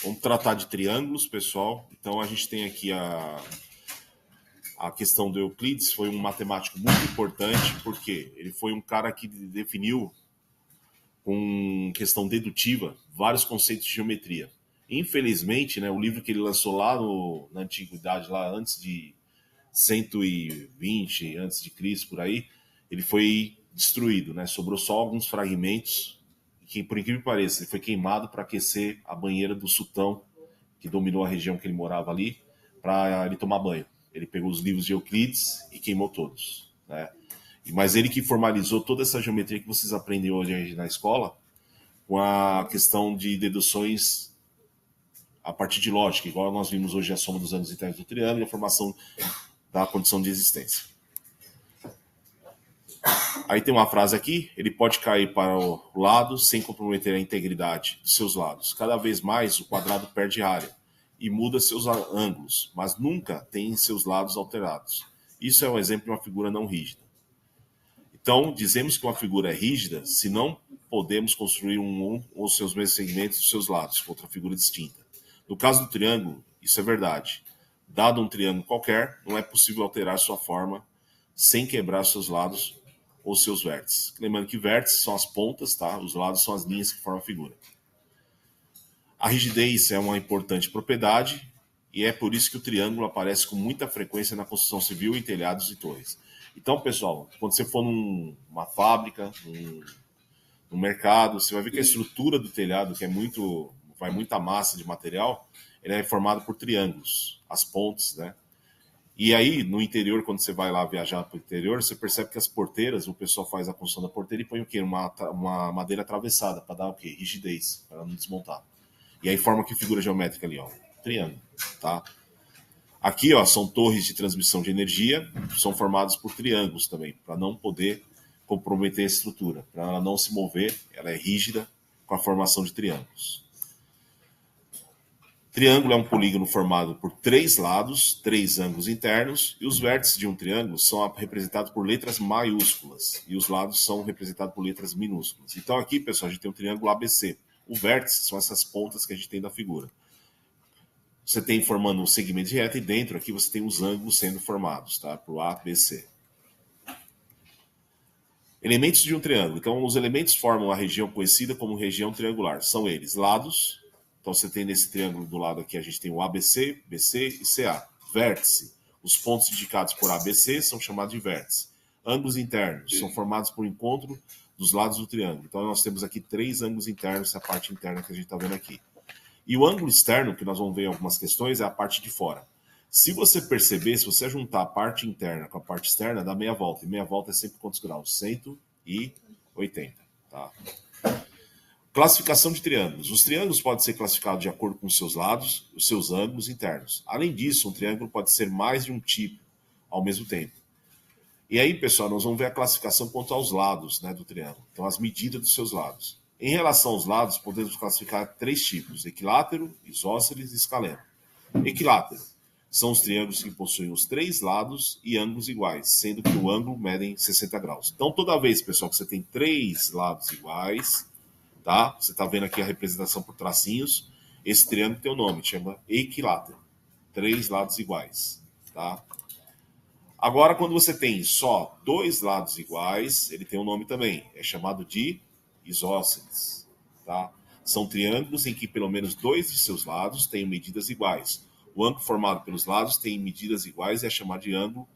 Vamos tratar de triângulos, pessoal. Então, a gente tem aqui a questão do Euclides. Foi um matemático muito importante, porque ele foi um cara que definiu, com questão dedutiva, vários conceitos de geometria. Infelizmente, né, o livro que ele lançou lá na antiguidade, lá antes de 120 antes de Cristo, por aí, ele foi destruído, né? Sobrou só alguns fragmentos, que, por incrível que pareça, ele foi queimado para aquecer a banheira do sultão que dominou a região que ele morava ali, para ele tomar banho. Ele pegou os livros de Euclides e queimou todos, né? Mas ele que formalizou toda essa geometria que vocês aprendem hoje na escola, com a questão de deduções a partir de lógica, igual nós vimos hoje a soma dos ângulos internos do triângulo e a formação da condição de existência. Aí tem uma frase aqui: ele pode cair para o lado sem comprometer a integridade de seus lados. Cada vez mais o quadrado perde área e muda seus ângulos, mas nunca tem seus lados alterados. Isso é um exemplo de uma figura não rígida. Então, dizemos que uma figura é rígida se não podemos construir um ou seus mesmos segmentos dos seus lados com outra figura distinta. No caso do triângulo, isso é verdade. Dado um triângulo qualquer, não é possível alterar sua forma sem quebrar seus lados ou seus vértices. Lembrando que vértices são as pontas, tá? Os lados são as linhas que formam a figura. A rigidez é uma importante propriedade e é por isso que o triângulo aparece com muita frequência na construção civil, em telhados e torres. Então, pessoal, quando você for numa fábrica, num mercado, você vai ver que a estrutura do telhado, que vai muita massa de material, ele é formado por triângulos, as pontes, né? E aí, no interior, quando você vai lá viajar para o interior, você percebe que as porteiras, o pessoal faz a construção da porteira e põe o quê? Uma madeira atravessada, para dar o quê? Rigidez, para não desmontar. E aí forma que figura geométrica ali, ó, triângulo, tá? Aqui, ó, são torres de transmissão de energia, são formadas por triângulos também, para não poder comprometer a estrutura, para ela não se mover, ela é rígida com a formação de triângulos. Triângulo é um polígono formado por 3 lados, 3 ângulos internos, e os vértices de um triângulo são representados por letras maiúsculas, e os lados são representados por letras minúsculas. Então aqui, pessoal, a gente tem um triângulo ABC. O vértice são essas pontas que a gente tem da figura. Você tem formando um segmento de reta, e dentro aqui você tem os ângulos sendo formados, tá? Por A, B, C. Elementos de um triângulo. Então, os elementos formam a região conhecida como região triangular. São eles lados. Então, você tem nesse triângulo do lado aqui, a gente tem o ABC, BC e CA. Vértice. Os pontos indicados por ABC são chamados de vértice. Ângulos internos são formados por encontro dos lados do triângulo. Então, nós temos aqui 3 ângulos internos, essa parte interna que a gente está vendo aqui. E o ângulo externo, que nós vamos ver em algumas questões, é a parte de fora. Se você perceber, se você juntar a parte interna com a parte externa, dá meia volta. E meia volta é sempre quantos graus? 180. Tá? Classificação de triângulos. Os triângulos podem ser classificados de acordo com os seus lados, os seus ângulos internos. Além disso, um triângulo pode ser mais de um tipo ao mesmo tempo. E aí, pessoal, nós vamos ver a classificação quanto aos lados, né, do triângulo. Então, as medidas dos seus lados. Em relação aos lados, podemos classificar 3 tipos: equilátero, isósceles e escaleno. Equilátero são os triângulos que possuem os 3 lados e ângulos iguais, sendo que o ângulo mede 60 graus. Então, toda vez, pessoal, que você tem 3 lados iguais, tá? Você está vendo aqui a representação por tracinhos, esse triângulo tem um nome, chama equilátero. 3 lados iguais, tá? Agora, quando você tem só 2 lados iguais, ele tem um nome também, é chamado de isósceles, tá? São triângulos em que pelo menos 2 de seus lados têm medidas iguais. O ângulo formado pelos lados tem medidas iguais e é chamado de ângulo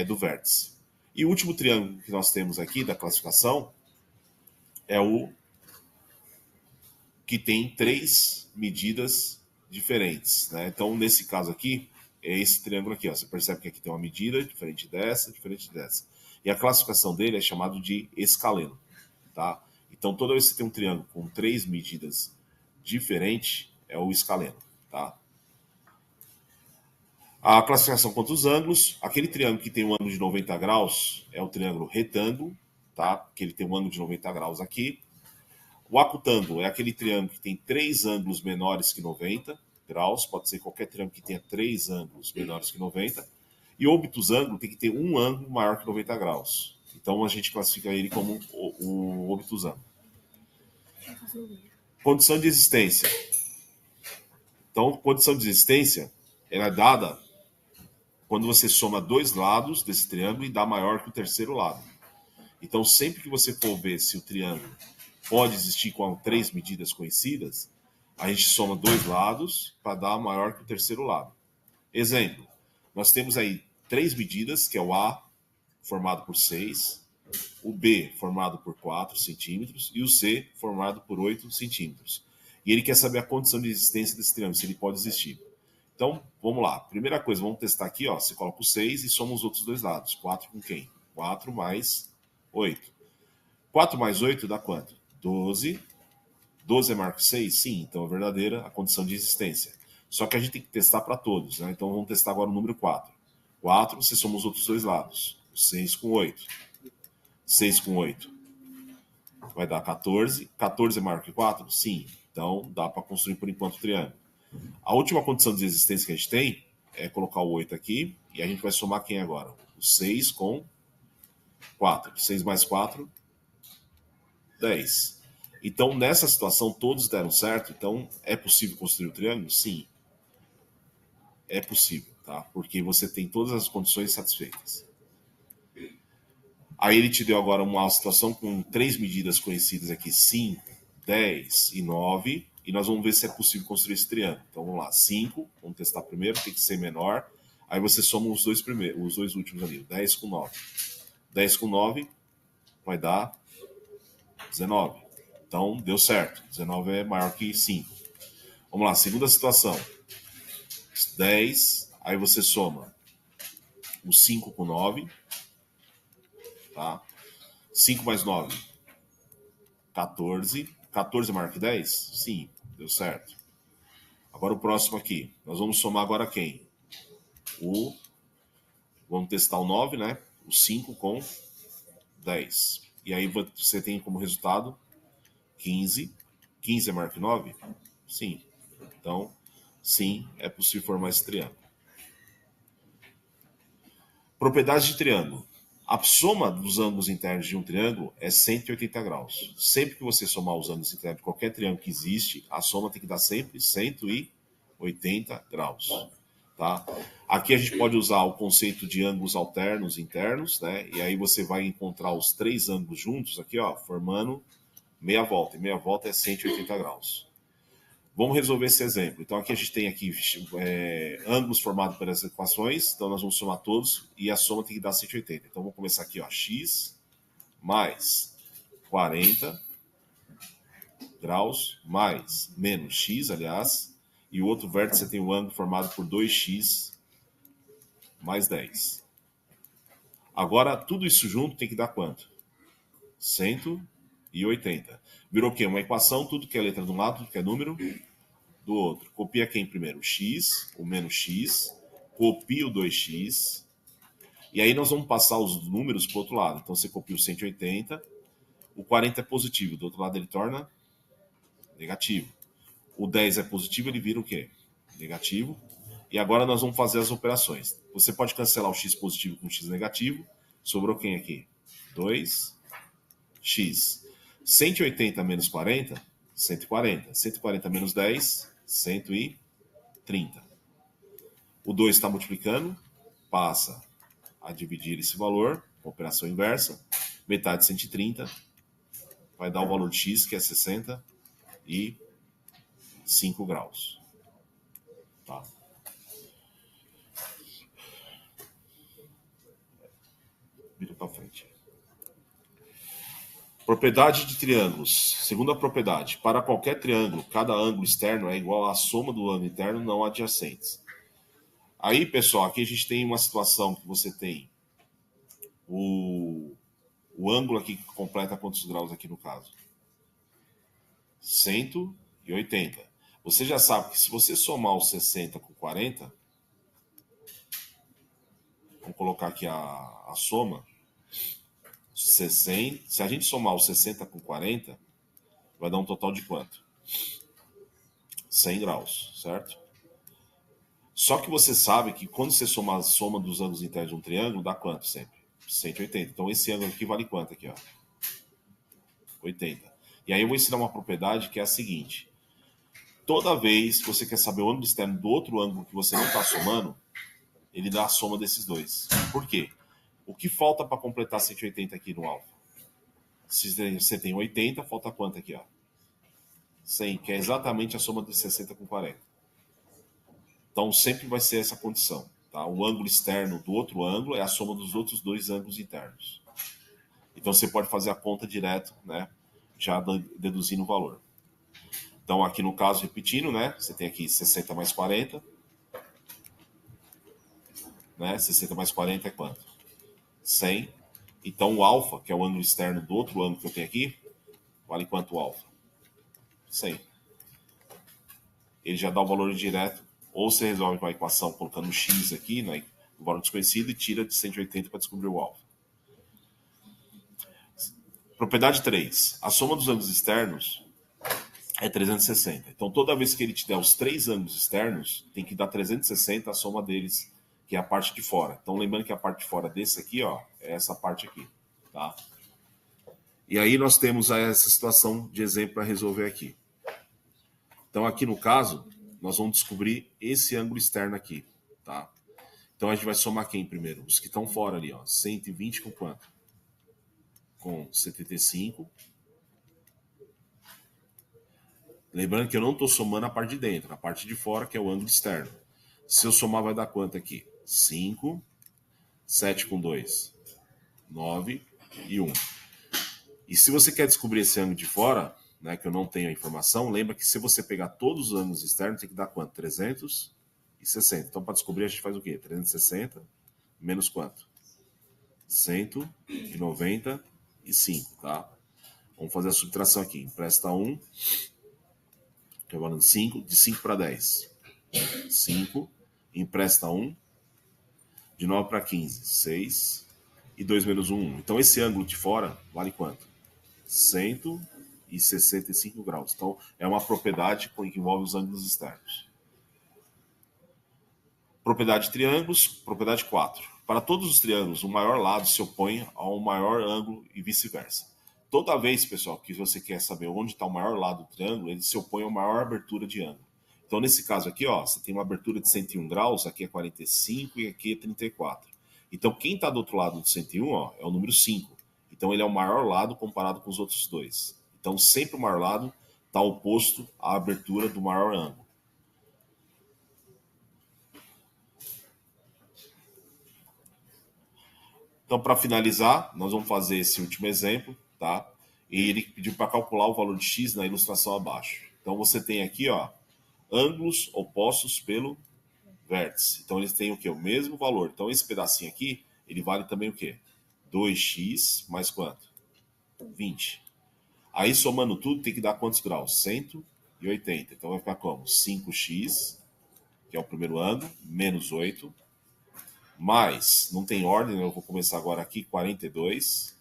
do vértice. E o último triângulo que nós temos aqui da classificação é o que tem 3 medidas diferentes, né? Então, nesse caso aqui, é esse triângulo aqui, ó. Você percebe que aqui tem uma medida diferente dessa, diferente dessa. E a classificação dele é chamado de escaleno, tá? Então, toda vez que você tem um triângulo com 3 medidas diferentes, é o escaleno, tá? A classificação quanto aos ângulos: aquele triângulo que tem um ângulo de 90 graus é o triângulo retângulo, tá? Que ele tem um ângulo de 90 graus aqui. O acutângulo é aquele triângulo que tem 3 ângulos menores que 90 graus, pode ser qualquer triângulo que tenha 3 ângulos menores que 90. E o obtusângulo tem que ter um ângulo maior que 90 graus. Então a gente classifica ele como o obtusângulo. Condição de existência. Então, condição de existência ela é dada quando você soma dois lados desse triângulo e dá maior que o terceiro lado. Então, sempre que você for ver se o triângulo pode existir com três medidas conhecidas, a gente soma dois lados para dar maior que o terceiro lado. Exemplo, nós temos aí três medidas, que é o A, formado por 6, o B, formado por 4 centímetros, e o C, formado por 8 centímetros. E ele quer saber a condição de existência desse triângulo, se ele pode existir. Então, vamos lá. Primeira coisa, vamos testar aqui, ó. Você coloca o 6 e soma os outros dois lados. 4 com quem? 4 mais 8. 4 mais 8 dá quanto? 12. 12 é maior que 6? Sim, então é verdadeira a condição de existência. Só que a gente tem que testar para todos, né? Então vamos testar agora o número 4. 4, você soma os outros dois lados. 6 com 8. 6 com 8 vai dar 14. 14 é maior que 4? Sim. Então dá para construir por enquanto o triângulo. A última condição de existência que a gente tem é colocar o 8 aqui e a gente vai somar quem agora? O 6 com 4. 6 mais 4, 10. Então, nessa situação, todos deram certo. Então, é possível construir o triângulo? Sim. É possível, tá? Porque você tem todas as condições satisfeitas. Aí ele te deu agora uma situação com três medidas conhecidas aqui, 5, 10 e 9. E nós vamos ver se é possível construir esse triângulo. Então, vamos lá. 5, vamos testar primeiro, tem que ser menor. Aí você soma os dois primeiros, os dois últimos ali, 10 com 9. 10 com 9 vai dar 19. Então, deu certo. 19 é maior que 5. Vamos lá, segunda situação. 10, aí você soma o 5 com 9. Tá? 5 mais 9, 14. 14 é maior que 10? Sim, deu certo. Agora o próximo aqui. Nós vamos somar agora quem? Vamos testar o 9, né? O 5 com 10. E aí você tem como resultado 15. 15 é maior que 9? Sim. Então, sim, é possível formar esse triângulo. Propriedades de triângulo. A soma dos ângulos internos de um triângulo é 180 graus. Sempre que você somar os ângulos internos de qualquer triângulo que existe, a soma tem que dar sempre 180 graus. Tá? Aqui a gente pode usar o conceito de ângulos alternos internos, né? E aí você vai encontrar os três ângulos juntos aqui, ó, formando meia volta. E meia volta é 180 graus. Vamos resolver esse exemplo. Então aqui a gente tem aqui ângulos formados pelas equações. Então nós vamos somar todos e a soma tem que dar 180. Então vamos começar aqui, ó, x mais 40 graus mais menos x, aliás, e o outro vértice tem um ângulo formado por 2x mais 10. Agora, tudo isso junto tem que dar quanto? 180. Virou o quê? Uma equação, tudo que é letra de um lado, tudo que é número do outro. Copia quem primeiro? O x, o menos x, copia o 2x, e aí nós vamos passar os números para o outro lado. Então você copia o 180, o 40 é positivo, do outro lado ele torna negativo. O 10 é positivo, ele vira o quê? Negativo. E agora nós vamos fazer as operações. Você pode cancelar o x positivo com o x negativo. Sobrou quem aqui? 2x. 180 menos 40, 140. 140 menos 10, 130. O 2 está multiplicando, passa a dividir esse valor, operação inversa. Metade de 130 vai dar o valor de x, que é 65 graus. Tá? Vira para frente. Propriedade de triângulos. Segunda propriedade. Para qualquer triângulo, cada ângulo externo é igual à soma do ângulo interno não adjacentes. Aí, pessoal, aqui a gente tem uma situação que você tem o ângulo aqui que completa quantos graus aqui no caso? 180. Você já sabe que se você somar os 60 com 40, vamos colocar aqui a soma, 60, se a gente somar os 60 com 40, vai dar um total de quanto? 100 graus, certo? Só que você sabe que quando você soma a soma dos ângulos internos de um triângulo, dá quanto sempre? 180. Então esse ângulo aqui vale quanto aqui, ó? 80. E aí eu vou ensinar uma propriedade que é a seguinte. Toda vez que você quer saber o ângulo externo do outro ângulo que você não está somando, ele dá a soma desses dois. Por quê? O que falta para completar 180 aqui no alfa? Se você tem 80, falta quanto aqui? Ó? 100, que é exatamente a soma de 60 com 40. Então sempre vai ser essa condição. Tá? O ângulo externo do outro ângulo é a soma dos outros dois ângulos internos. Então você pode fazer a conta direto, né? Já deduzindo o valor. Então aqui no caso, repetindo, né? Você tem aqui 60 mais 40. Né? 60 mais 40 é quanto? 100. Então o alfa, que é o ângulo externo do outro ângulo que eu tenho aqui, vale quanto o alfa? 100. Ele já dá o valor direto, ou você resolve com a equação colocando o x aqui, né, o valor desconhecido, e tira de 180 para descobrir o alfa. Propriedade 3. A soma dos ângulos externos é 360. Então toda vez que ele te der os três ângulos externos, tem que dar 360 a soma deles, que é a parte de fora. Então lembrando que a parte de fora desse aqui, ó, é essa parte aqui, tá? E aí nós temos essa situação de exemplo para resolver aqui. Então aqui no caso, nós vamos descobrir esse ângulo externo aqui, tá? Então a gente vai somar quem primeiro? Os que estão fora ali, ó. 120 com quanto? Com 75. Lembrando que eu não estou somando a parte de dentro, a parte de fora, que é o ângulo externo. Se eu somar, vai dar quanto aqui? 5, 7 com 2, 9 e 1. E se você quer descobrir esse ângulo de fora, né, que eu não tenho a informação, lembra que se você pegar todos os ângulos externos, tem que dar quanto? 360. Então, para descobrir, a gente faz o quê? 360 menos quanto? 195, tá? Vamos fazer a subtração aqui. Empresta 1, que é valendo 5, de 5 para 10. 5, empresta 1, de 9 para 15, 6, e 2 menos 1, 1. Então, esse ângulo de fora vale quanto? 165 graus. Então, é uma propriedade que envolve os ângulos externos. Propriedade de triângulos, propriedade 4. Para todos os triângulos, o maior lado se opõe ao maior ângulo e vice-versa. Toda vez, pessoal, que você quer saber onde está o maior lado do triângulo, ele se opõe a maior abertura de ângulo. Então, nesse caso aqui, ó, você tem uma abertura de 101 graus, aqui é 45 e aqui é 34. Então, quem está do outro lado do 101, ó, é o número 5. Então, ele é o maior lado comparado com os outros dois. Então, sempre o maior lado está oposto à abertura do maior ângulo. Então, para finalizar, nós vamos fazer esse último exemplo, tá? E ele pediu para calcular o valor de x na ilustração abaixo. Então, você tem aqui, ó, ângulos opostos pelo vértice. Então, eles têm o quê? O mesmo valor. Então, esse pedacinho aqui, ele vale também o quê? 2x mais quanto? 20. Aí, somando tudo, tem que dar quantos graus? 180. Então, vai ficar como? 5x, que é o primeiro ângulo, menos 8, mais, não tem ordem, eu vou começar agora aqui, 42,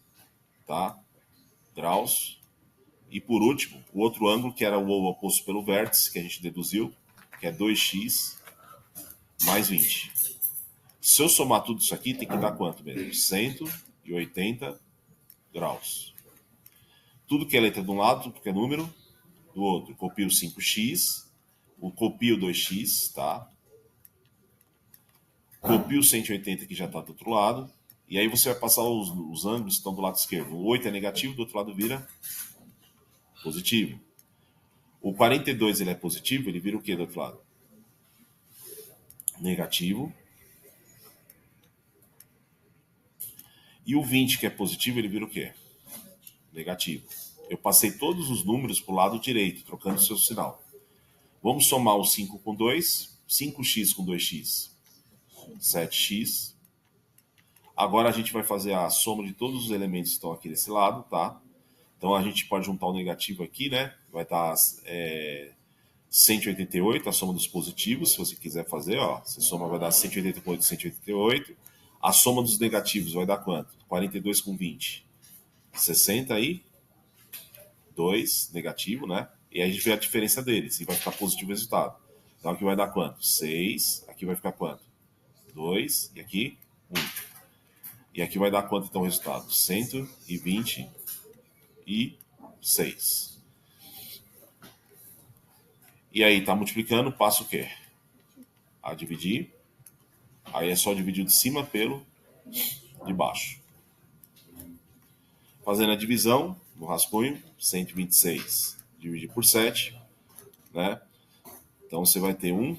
tá? Graus. E por último, o outro ângulo, que era o oposto pelo vértice, que a gente deduziu, que é 2x mais 20. Se eu somar tudo isso aqui, tem que dar quanto mesmo? 180 graus. Tudo que é letra de um lado, tudo que é número do outro. Copio 5x, copio 2x, tá? Copio o 180 que já está do outro lado. E aí você vai passar os ângulos que estão do lado esquerdo. O 8 é negativo, do outro lado vira positivo. O 42 ele é positivo, ele vira o que do outro lado? Negativo. E o 20, que é positivo, ele vira o quê? Negativo. Eu passei todos os números para o lado direito, trocando o seu sinal. Vamos somar o 5 com 2. 5x com 2x. 7x. Agora a gente vai fazer a soma de todos os elementos que estão aqui desse lado, tá? Então a gente pode juntar o negativo aqui, né? Vai estar 188, a soma dos positivos, se você quiser fazer, ó. Você soma, vai dar 180 com 8, 188. A soma dos negativos vai dar quanto? 42 com 20. 62 negativo, né? E aí a gente vê a diferença deles e vai ficar positivo o resultado. Então aqui vai dar quanto? 6. Aqui vai ficar quanto? 2. E aqui, 1. E aqui vai dar quanto então o resultado? 126. E aí tá multiplicando, passa o quê? A dividir. Aí é só dividir de cima pelo de baixo. Fazendo a divisão no rascunho, 126 dividir por 7, né? Então você vai ter 1,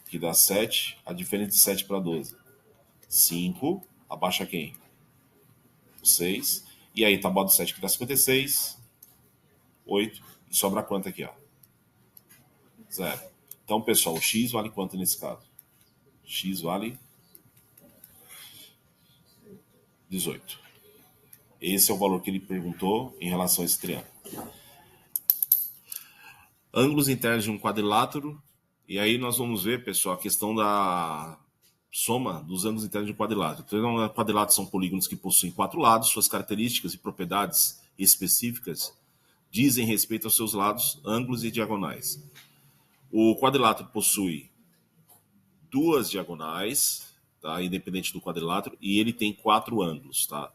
que dá 7, a diferença de 7 para 12. 5, abaixa quem? 6. E aí, tabuada do 7 que dá 56, 8, e sobra quanto aqui, ó? 0. Então, pessoal, o x vale quanto nesse caso? X vale 18. Esse é o valor que ele perguntou em relação a esse triângulo. Ângulos internos de um quadrilátero. E aí nós vamos ver, pessoal, a questão da soma dos ângulos internos de um quadrilátero. Então, quadriláteros são polígonos que possuem 4 lados, suas características e propriedades específicas dizem respeito aos seus lados, ângulos e diagonais. O quadrilátero possui 2 diagonais, tá? Independente do quadrilátero, e ele tem 4 ângulos, tá?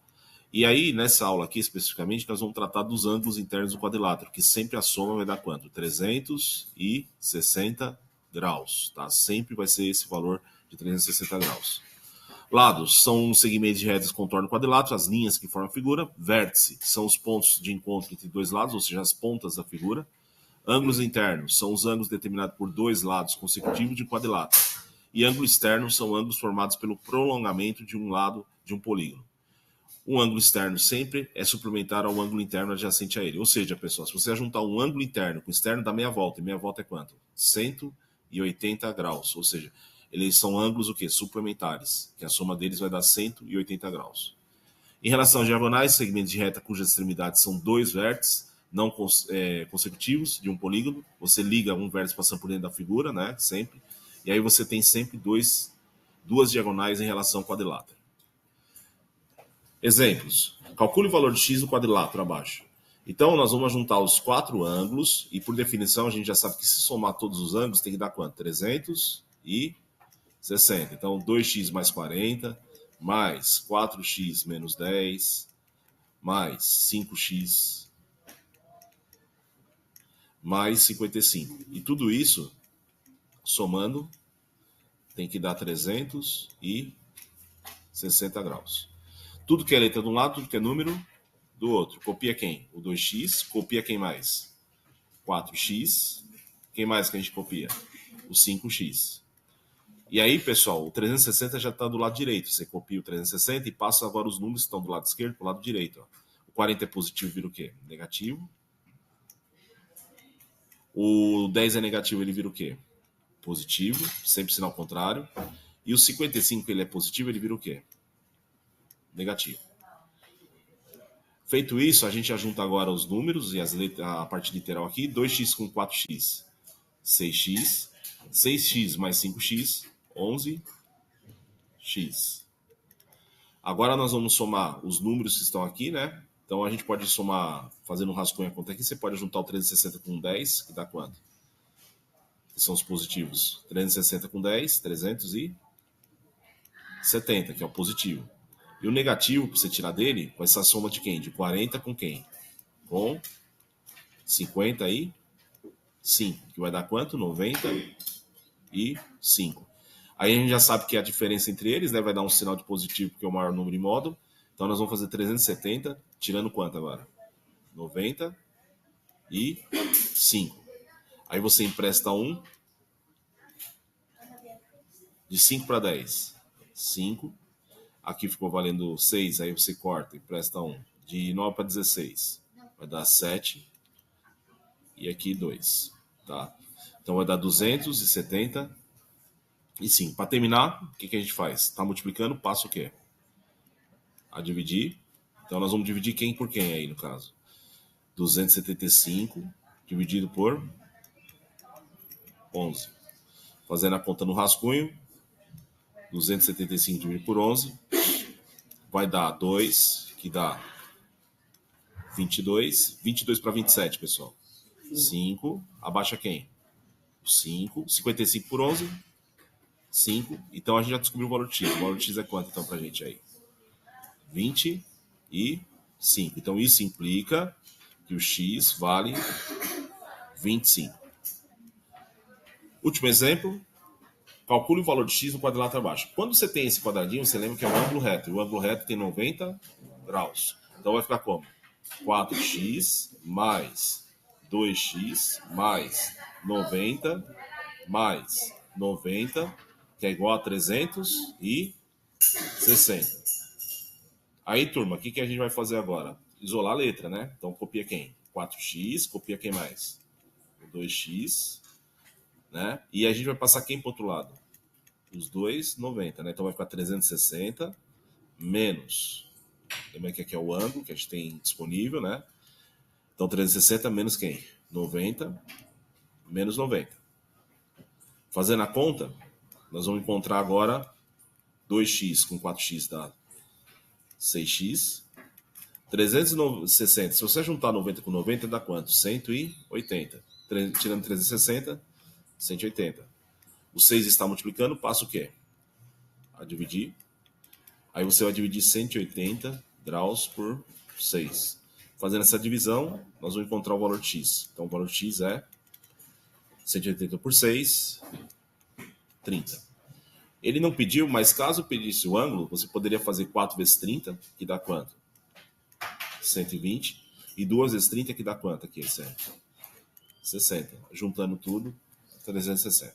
E aí, nessa aula aqui, especificamente, nós vamos tratar dos ângulos internos do quadrilátero, que sempre a soma vai dar quanto? 360 graus, tá? Sempre vai ser esse valor de 360 graus. Lados são segmentos de retas que contornam o quadrilátero, as linhas que formam a figura. Vértice são os pontos de encontro entre dois lados, ou seja, as pontas da figura. Ângulos internos são os ângulos determinados por dois lados consecutivos de um quadrilátero. E ângulo externo são ângulos formados pelo prolongamento de um lado de um polígono. Um ângulo externo sempre é suplementar ao ângulo interno adjacente a ele. Ou seja, pessoal, se você juntar um ângulo interno com o externo, dá meia volta. E meia volta é quanto? 180 graus. Ou seja, eles são ângulos o quê? Suplementares, que a soma deles vai dar 180 graus. Em relação a diagonais, segmentos de reta cujas extremidades são dois vértices não consecutivos de um polígono. Você liga um vértice passando por dentro da figura, né? Sempre. E aí você tem sempre duas diagonais em relação ao quadrilátero. Exemplos. Calcule o valor de x do quadrilátero abaixo. Então, nós vamos juntar os 4 ângulos, e por definição, a gente já sabe que se somar todos os ângulos, tem que dar quanto? 360. Então, 2x mais 40, mais 4x menos 10, mais 5x, mais 55. E tudo isso, somando, tem que dar 360 graus. Tudo que é letra de um lado, tudo que é número do outro. Copia quem? O 2x. Copia quem mais? 4x. Quem mais que a gente copia? O 5x. E aí, pessoal, o 360 já está do lado direito. Você copia o 360 e passa agora os números que estão do lado esquerdo para o lado direito. Ó. O 40 é positivo, vira o quê? Negativo. O 10 é negativo, ele vira o quê? Positivo, sempre sinal contrário. E o 55, ele é positivo, ele vira o quê? Negativo. Feito isso, a gente junta agora os números e a parte literal aqui. 2x com 4x, 6x. 6x mais 5x, 11x. Agora nós vamos somar os números que estão aqui, né? Então a gente pode somar, fazendo um rascunho a conta aqui, você pode juntar o 360 com 10, que dá quanto? Que são os positivos. 360 com 10, 370, que é o positivo. E o negativo, para você tirar dele, vai ser a soma de quem? De 40 com quem? Com 55, que vai dar quanto? 95. Aí a gente já sabe que a diferença entre eles, né, vai dar um sinal de positivo, porque é o maior número em módulo. Então nós vamos fazer 370, tirando quanto agora? 95. Aí você empresta 1, de 5 para 10. 5. Aqui ficou valendo 6, aí você corta, empresta 1. De 9 para 16, vai dar 7. E aqui 2, tá? Então vai dar 270. E sim, para terminar, o que a gente faz? Está multiplicando, passa o quê? A dividir. Então nós vamos dividir quem por quem aí, no caso? 275 dividido por 11. Fazendo a conta no rascunho, 275 dividido por 11 vai dar 2, que dá 22. 22 para 27, pessoal. 5, abaixa quem? 5, 55 por 11, 5. Então a gente já descobriu o valor de x. O valor de x é quanto então pra gente aí? 25. Então isso implica que o x vale 25. Último exemplo, calcule o valor de x no quadrilátero abaixo. Quando você tem esse quadradinho, você lembra que é um ângulo reto. E o ângulo reto tem 90 graus. Então vai ficar como? 4x mais 2x mais 90 mais 90, que é igual a 360. Aí, turma, o que a gente vai fazer agora? Isolar a letra, né? Então copia quem? 4x, copia quem mais? 2x, né? E a gente vai passar quem para o outro lado? Os dois, 90, né? Então vai ficar 360 menos. Lembra que aqui é o ângulo que a gente tem disponível, né? Então 360 menos quem? 90 menos 90. Fazendo a conta, nós vamos encontrar agora 2x com 4x dá 6x. 360, se você juntar 90 com 90, dá quanto? 180. Tirando 360, 180. O 6 está multiplicando, passa o quê? A dividir. Aí você vai dividir 180 graus por 6. Fazendo essa divisão, nós vamos encontrar o valor de x. Então o valor de x é 180 por 6, 30. Ele não pediu, mas caso pedisse o ângulo, você poderia fazer 4 vezes 30, que dá quanto? 120. E 2 vezes 30, que dá quanto aqui? 60. Juntando tudo, 360.